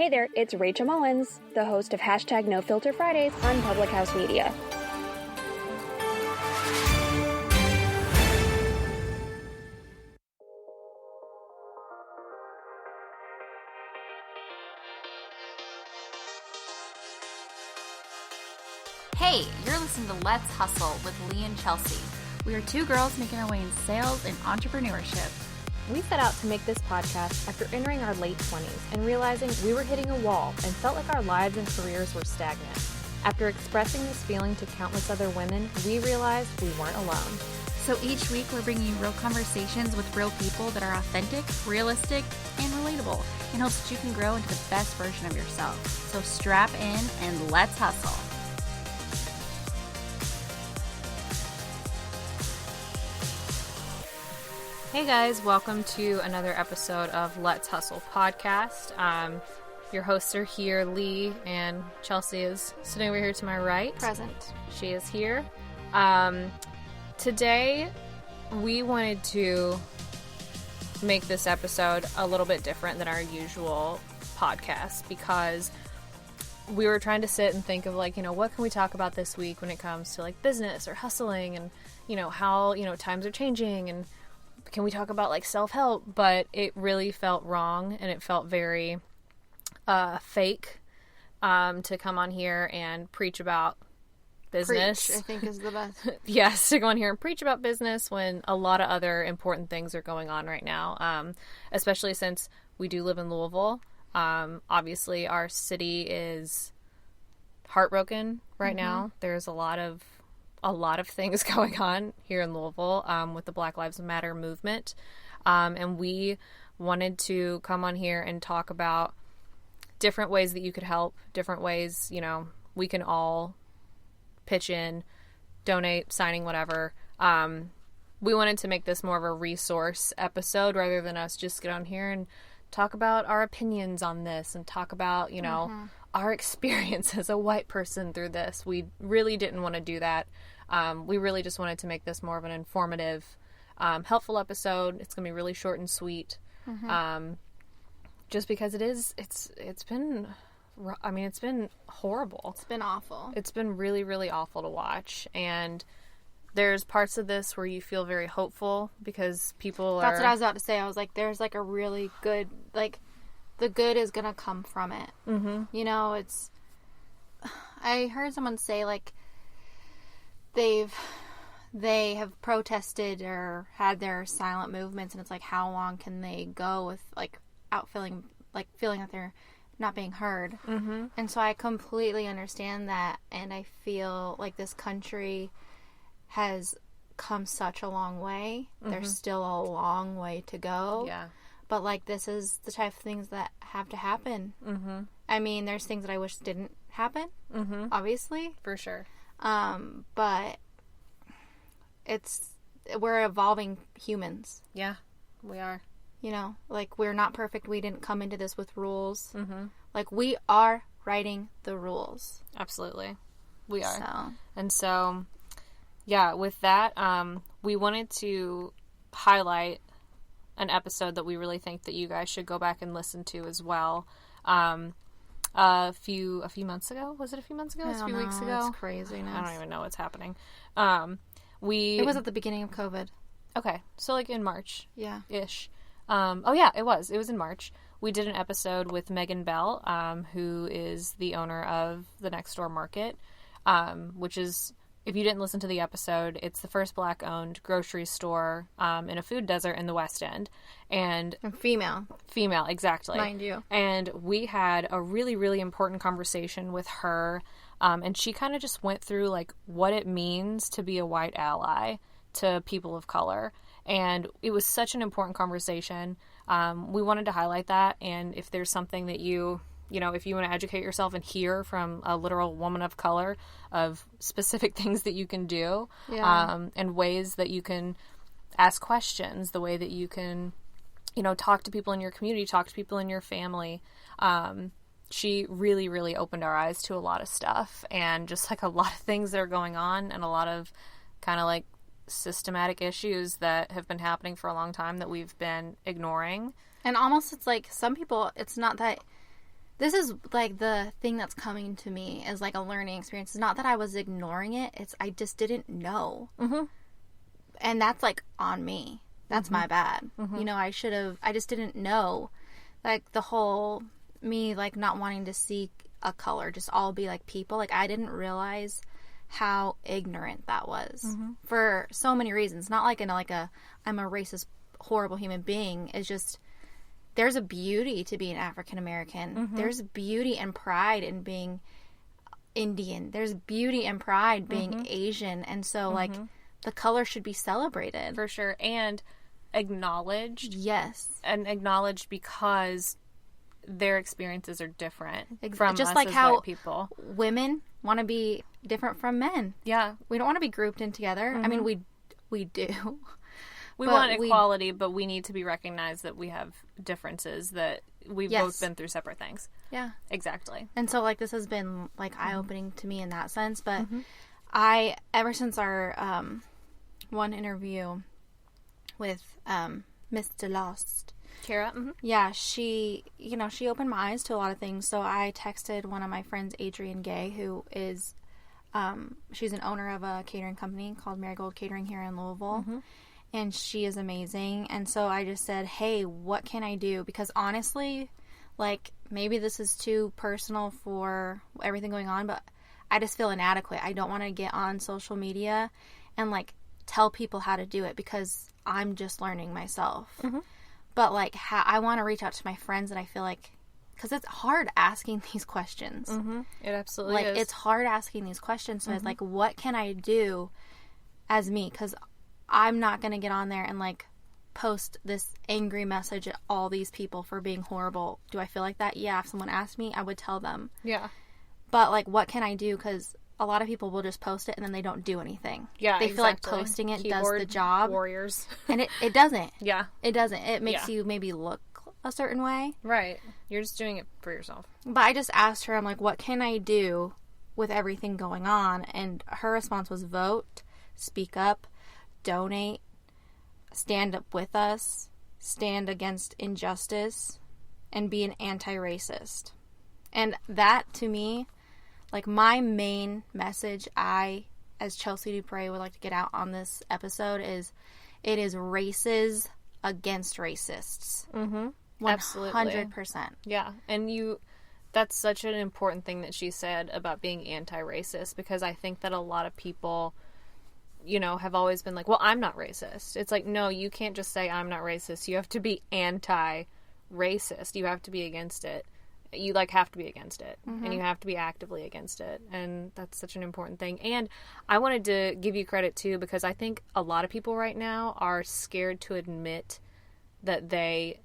Hey there, it's Rachel Mullins, the host of Hashtag No Filter Fridays on Public House Media. Hey, you're listening to Let's Hustle with Lee and Chelsea. We are two girls making our way in sales and entrepreneurship. We set out to make this podcast after entering our late 20s and realizing we were hitting a wall and felt like our lives and careers were stagnant. After expressing this feeling to countless other women, we realized we weren't alone. So each week we're bringing you real conversations with real people that are authentic, realistic, and relatable in hopes that you can grow into the best version of yourself. So strap in and let's hustle. Hey guys, welcome to another episode of Let's Hustle podcast. Your hosts are here, Lee, and Chelsea is sitting over here to my right. Present. She is here. Today, we wanted to make this episode a little bit different than our usual podcast because we were trying to sit and think of what can we talk about this week when it comes to business or hustling and, how, times are changing and can we talk about self-help? But it really felt wrong and it felt very fake to come on here and preach about business. Preach, I think is the best. Yes, to go on here and preach about business when a lot of other important things are going on right now, especially since we do live in Louisville. Obviously, our city is heartbroken right now. There's a lot of things going on here in Louisville with the Black Lives Matter movement. And we wanted to come on here and talk about different ways that you could help, different ways, we can all pitch in, donate, signing, whatever. We wanted to make this more of a resource episode rather than us just get on here and talk about our opinions on this and talk about, our experience as a white person through this. We really didn't want to do that. We really just wanted to make this more of an informative, helpful episode. It's going to be really short and sweet. Just because it's been horrible. It's been awful. It's been really, really awful to watch. And there's parts of this where you feel very hopeful because people That's what I was about to say. I was like, there's a really good, the good is going to come from it. Mm-hmm. I heard someone say, they have protested or had their silent movements, and it's how long can they go with out feeling that they're not being heard. Mm-hmm. And so I completely understand that, and I feel like this country has come such a long way. Mm-hmm. There's still a long way to go. Yeah. But this is the type of things that have to happen. Mm-hmm. I mean, there's things that I wish didn't happen. Mm-hmm. Obviously, for sure. But we're evolving humans. Yeah, we are. We're not perfect. We didn't come into this with rules. Mm-hmm. We are writing the rules. Absolutely. We are. So. And so, yeah, with that, we wanted to highlight an episode that we really think that you guys should go back and listen to as well. A few months ago? Was it a few months ago? A few weeks ago? It's craziness. I don't even know what's happening. It was at the beginning of COVID. Okay. So in March. Yeah. Ish. It was. It was in March. We did an episode with Megan Bell, who is the owner of the Next Door Market, which is, if you didn't listen to the episode, it's the first Black-owned grocery store in a food desert in the West End. And female. Female, exactly. Mind you. And we had a really, really important conversation with her, and she kind of just went through, what it means to be a white ally to people of color. And it was such an important conversation. We wanted to highlight that, and if there's something that if you want to educate yourself and hear from a literal woman of color of specific things that you can do, and ways that you can ask questions, the way that you can, talk to people in your community, talk to people in your family. She really, really opened our eyes to a lot of stuff and just a lot of things that are going on and a lot of kind of systematic issues that have been happening for a long time that we've been ignoring. And almost it's some people, it's not that this is like the thing that's coming to me as like a learning experience. It's not that I was ignoring it. It's I just didn't know. Mm-hmm. And that's like on me. That's my bad. Mm-hmm. You know, I just didn't know. Like the whole me like not wanting to seek a color, just all be like people. Like I didn't realize how ignorant that was for so many reasons. Not like I'm a racist, horrible human being. It's just there's a beauty to being African American. Mm-hmm. There's beauty and pride in being Indian. There's beauty and pride being Asian. And so like the color should be celebrated. For sure. And acknowledged. Yes. And acknowledged because their experiences are different from just us like as how white people. Women want to be different from men. Yeah. We don't want to be grouped in together. I mean, we do. We want equality, but we need to be recognized that we have differences, that we've both been through separate things. Yeah. Exactly. And so, like, this has been, like, eye-opening to me in that sense. But ever since our one interview with Mr. Lost, Kara? yeah, she opened my eyes to a lot of things. So I texted one of my friends, Adrienne Gay, who is, she's an owner of a catering company called Marigold Catering here in Louisville. And she is amazing. And so I just said, hey, what can I do? Because honestly, like, maybe this is too personal for everything going on, but I just feel inadequate. I don't want to get on social media and, like, tell people how to do it because I'm just learning myself. But, like, I want to reach out to my friends, and I feel like, because it's hard asking these questions. It absolutely is. Like, it's hard asking these questions. So it's like, what can I do as me? Because I'm not going to get on there and, like, post this angry message at all these people for being horrible. Do I feel like that? Yeah, if someone asked me, I would tell them. Yeah. But, like, what can I do? Because a lot of people will just post it and then they don't do anything. Yeah, they feel like posting it does the job. Warriors. And it doesn't. Yeah. It doesn't. It makes you maybe look a certain way. Right. You're just doing it for yourself. But I just asked her, I'm like, what can I do with everything going on? And her response was vote, speak up, donate, stand up with us, stand against injustice, and be an anti-racist. And that, to me, like, my main message as Chelsea Dupre, would like to get out on this episode is, it is races against racists. 100%. Yeah. And that's such an important thing that she said about being anti-racist, because I think that a lot of people, you know, have always been like, well, I'm not racist. It's like, no, you can't just say I'm not racist. You have to be anti-racist. You have to be against it. You, like, have to be against it. And you have to be actively against it. And that's such an important thing. And I wanted to give you credit, too, because I think a lot of people right now are scared to admit that they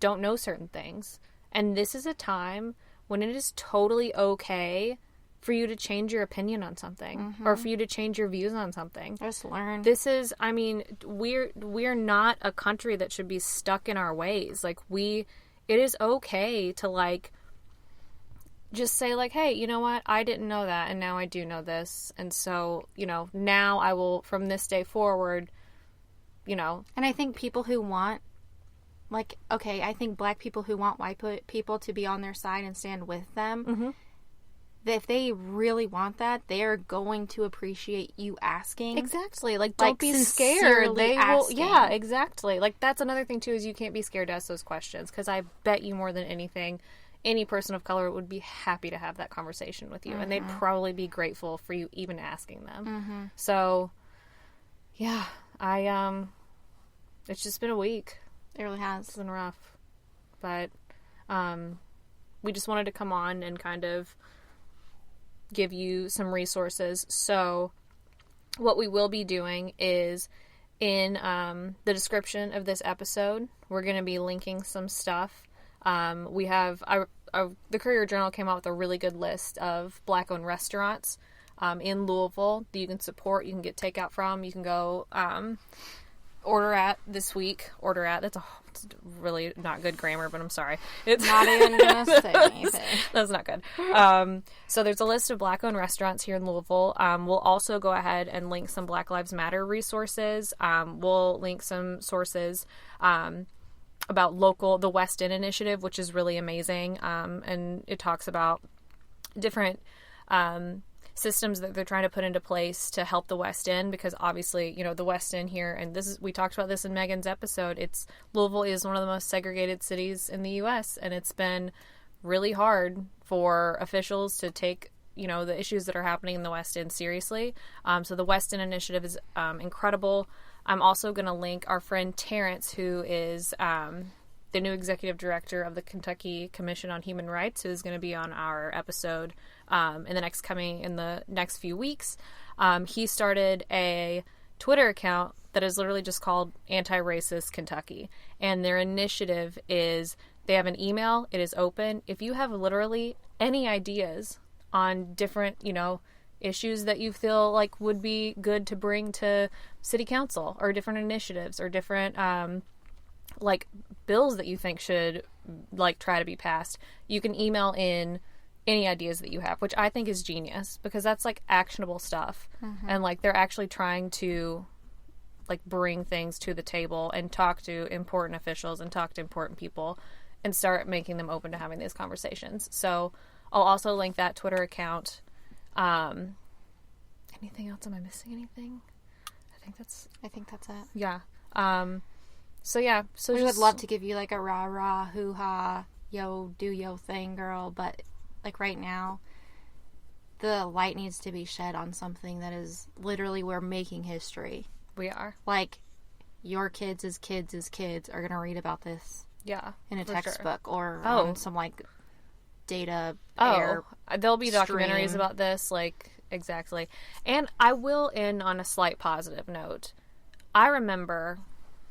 don't know certain things. And this is a time when it is totally okay for you to change your opinion on something, or for you to change your views on something. Just learn. This is, I mean, we're not a country that should be stuck in our ways. Like, it is okay to, like, just say, like, hey, you know what? I didn't know that, and now I do know this. And so, you know, now I will, from this day forward, you know. And I think people who want, like, okay, I think black people who want white people to be on their side and stand with them, if they really want that, they are going to appreciate you asking. Exactly. Like, don't be scared. They will. Yeah, exactly. Like, that's another thing, too, is you can't be scared to ask those questions, because I bet you more than anything, any person of color would be happy to have that conversation with you, and they'd probably be grateful for you even asking them. So, yeah, it's just been a week. It really has. It's been rough. But, we just wanted to come on and kind of give you some resources. So what we will be doing is in the description of this episode, we're going to be linking some stuff. We have the Courier Journal came out with a really good list of black-owned restaurants in Louisville that you can support, you can get takeout from, you can go order at this week. Order at, it's really not good grammar, but I'm sorry. It's not even going to say anything. That's not good. So there's a list of black-owned restaurants here in Louisville. We'll also go ahead and link some Black Lives Matter resources. We'll link some sources about the West End initiative, which is really amazing. And it talks about different systems that they're trying to put into place to help the West End, because obviously, the West End here, and we talked about this in Megan's episode, Louisville is one of the most segregated cities in the U.S., and it's been really hard for officials to take, the issues that are happening in the West End seriously. So the West End initiative is incredible. I'm also going to link our friend Terrence, who is the new executive director of the Kentucky Commission on Human Rights, who is going to be on our episode in the next few weeks. He started a Twitter account that is literally just called Anti-Racist Kentucky. And their initiative is, they have an email. It is open. If you have literally any ideas on different, issues that you feel like would be good to bring to city council, or different initiatives, or different, bills that you think should, try to be passed, you can email in any ideas that you have, which I think is genius, because that's, actionable stuff. Mm-hmm. And, they're actually trying to, bring things to the table and talk to important officials and talk to important people and start making them open to having these conversations. So I'll also link that Twitter account. Anything else? Am I missing anything? I think that's it. Yeah. So we would love to give you a rah-rah, hoo-ha, yo, do yo thing, girl, but right now, the light needs to be shed on something that is literally, we're making history. We are. Your kids as kids are going to read about this. Yeah. In a textbook, sure. Or on some data. There'll be documentaries about this, exactly. And I will end on a slight positive note. I remember,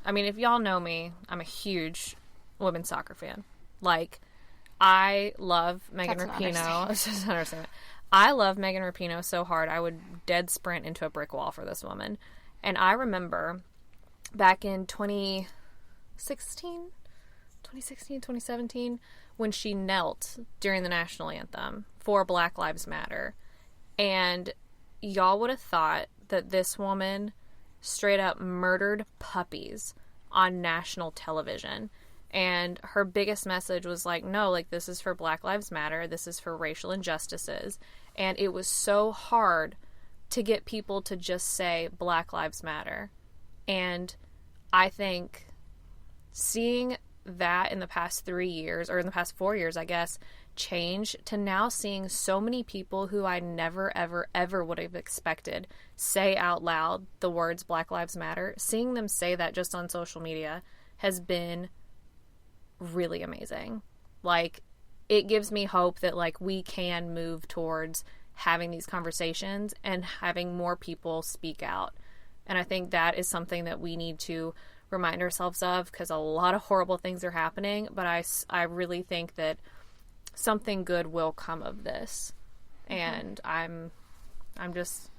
if y'all know me, I'm a huge women's soccer fan. I love Megan Rapinoe. I love Megan Rapinoe so hard, I would dead sprint into a brick wall for this woman. And I remember back in 2017, when she knelt during the national anthem for Black Lives Matter. And y'all would have thought that this woman straight up murdered puppies on national television. And her biggest message was no, this is for Black Lives Matter. This is for racial injustices. And it was so hard to get people to just say Black Lives Matter. And I think seeing that in the past 3 years, or in the past 4 years, I guess, change to now seeing so many people who I never, ever, ever would have expected say out loud the words Black Lives Matter, seeing them say that just on social media has been really amazing. It gives me hope that we can move towards having these conversations and having more people speak out. And I think that is something that we need to remind ourselves of, because a lot of horrible things are happening, but I really think that something good will come of this. And I'm just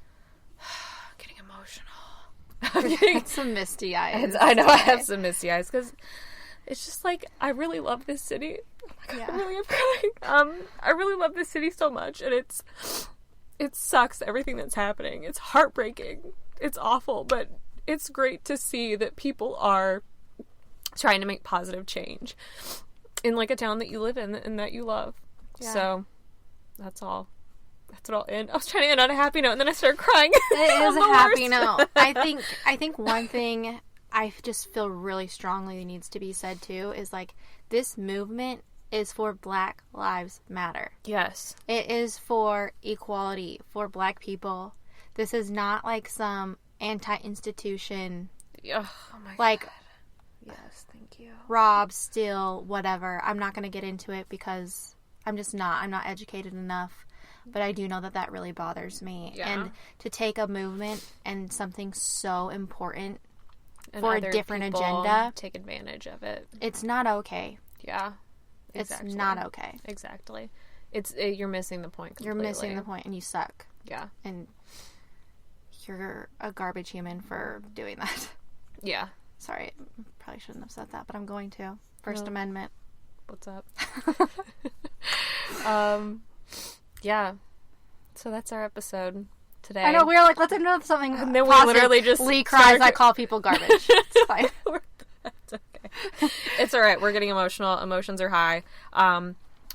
getting emotional. Some misty eyes. I know I have some misty eyes, because it's just I really love this city. Oh my God, yeah. I really am crying. I really love this city so much, and it sucks, everything that's happening. It's heartbreaking. It's awful, but it's great to see that people are trying to make positive change in a town that you live in and that you love. Yeah. So that's all. That's what I'll end. I was trying to end on a happy note, and then I started crying. It is a happy note. I think one thing I just feel really strongly needs to be said too is this movement is for Black Lives Matter. Yes. It is for equality for Black people. This is not some anti-institution. Oh my God. Yes, thank you. Rob, steal, whatever. I'm not going to get into it because I'm not educated enough. But I do know that really bothers me. Yeah. And to take a movement and something so important and for a different agenda, take advantage of it. It's not okay. Yeah. Exactly. It's not okay. Exactly. You're missing the point completely. You're missing the point, and you suck. Yeah. And you're a garbage human for doing that. Yeah. Sorry, I probably shouldn't have said that, but I'm going to. First Amendment. What's up? Yeah. So that's our episode today. I know, we were let's end up something and then positive. We literally just Lee cries, I call people garbage. It's fine. That's okay. It's all right. We're getting emotional. Emotions are high.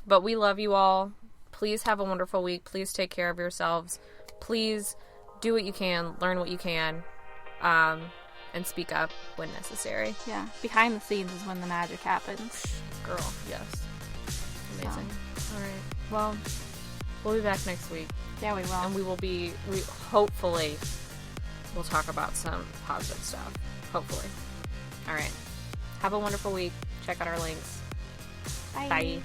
But we love you all. Please have a wonderful week. Please take care of yourselves. Please do what you can, learn what you can, and speak up when necessary. Yeah. Behind the scenes is when the magic happens. Girl, yes. Amazing. All right. Well, we'll be back next week. Yeah, we will. And we hopefully we'll talk about some positive stuff. Hopefully. All right. Have a wonderful week. Check out our links. Bye. Bye.